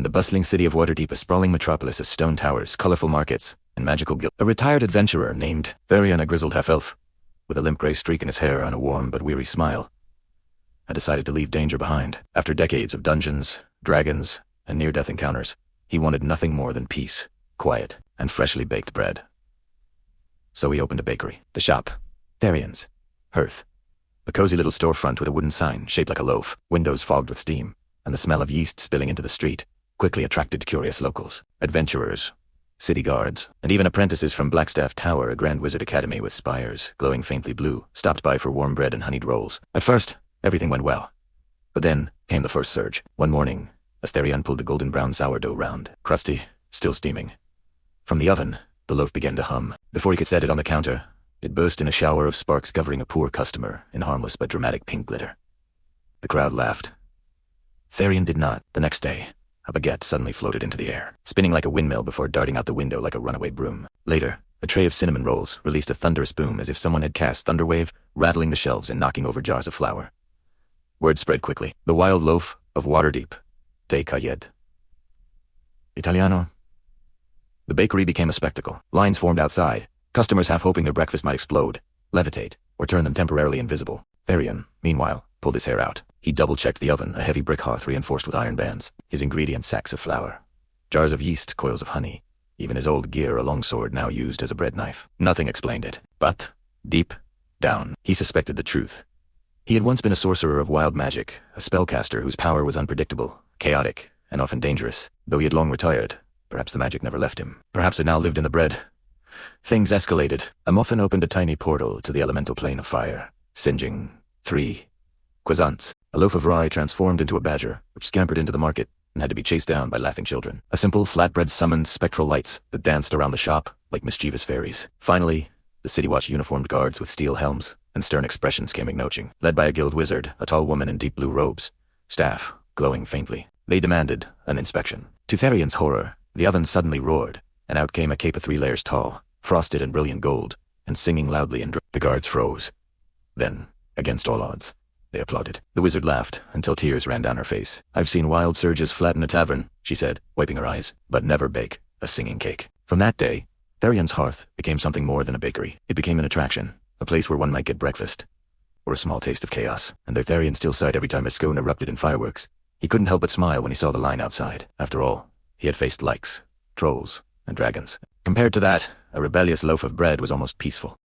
In the bustling city of Waterdeep, a sprawling metropolis of stone towers, colorful markets, and magical guilds, a retired adventurer named Therion, a grizzled half-elf, with a limp gray streak in his hair and a warm but weary smile, had decided to leave danger behind. After decades of dungeons, dragons, and near-death encounters, he wanted nothing more than peace, quiet, and freshly baked bread. So he opened a bakery. The shop, Therion's Hearth, a cozy little storefront with a wooden sign shaped like a loaf, windows fogged with steam, and the smell of yeast spilling into the street, quickly attracted curious locals, adventurers, city guards, and even apprentices from Blackstaff Tower, a grand wizard academy with spires glowing faintly blue, stopped by for warm bread and honeyed rolls. At first, everything went well. But then came the first surge. One morning, as Therion pulled the golden brown sourdough round, crusty, still steaming. From the oven, the loaf began to hum. Before he could set it on the counter, it burst in a shower of sparks, covering a poor customer in harmless but dramatic pink glitter. The crowd laughed. Therion did not. The next day, a baguette suddenly floated into the air, spinning like a windmill before darting out the window like a runaway broom. Later, a tray of cinnamon rolls released a thunderous boom as if someone had cast thunderwave, rattling the shelves and knocking over jars of flour. Word spread quickly. The wild loaf of Waterdeep. Te Cayed. Italiano. The bakery became a spectacle. Lines formed outside, customers half hoping their breakfast might explode, levitate, or turn them temporarily invisible. Therion, meanwhile, pulled his hair out. He double-checked the oven, a heavy brick hearth reinforced with iron bands, his ingredients sacks of flour, jars of yeast, coils of honey, even his old gear, a longsword now used as a bread knife. Nothing explained it, but, deep down, he suspected the truth. He had once been a sorcerer of wild magic, a spellcaster whose power was unpredictable, chaotic, and often dangerous. Though he had long retired, perhaps the magic never left him. Perhaps it now lived in the bread. Things escalated. A muffin opened a tiny portal to the elemental plane of fire, singeing 3 quizzants. A loaf of rye transformed into a badger, which scampered into the market and had to be chased down by laughing children. A simple flatbread summoned spectral lights that danced around the shop like mischievous fairies. Finally, the City Watch uniformed guards with steel helms and stern expressions came acknowledging, led by a guild wizard, a tall woman in deep blue robes, staff glowing faintly. They demanded an inspection. To Therion's horror, the oven suddenly roared, and out came a cape of 3 layers tall, frosted in brilliant gold, and singing loudly and the guards froze. Then, against all odds, they applauded. The wizard laughed until tears ran down her face. "I've seen wild surges flatten a tavern," she said, wiping her eyes, "but never bake a singing cake." From that day, Therion's hearth became something more than a bakery. It became an attraction, a place where one might get breakfast, or a small taste of chaos. And though Therion still sighed every time his scone erupted in fireworks, he couldn't help but smile when he saw the line outside. After all, he had faced likes, trolls, and dragons. Compared to that, a rebellious loaf of bread was almost peaceful.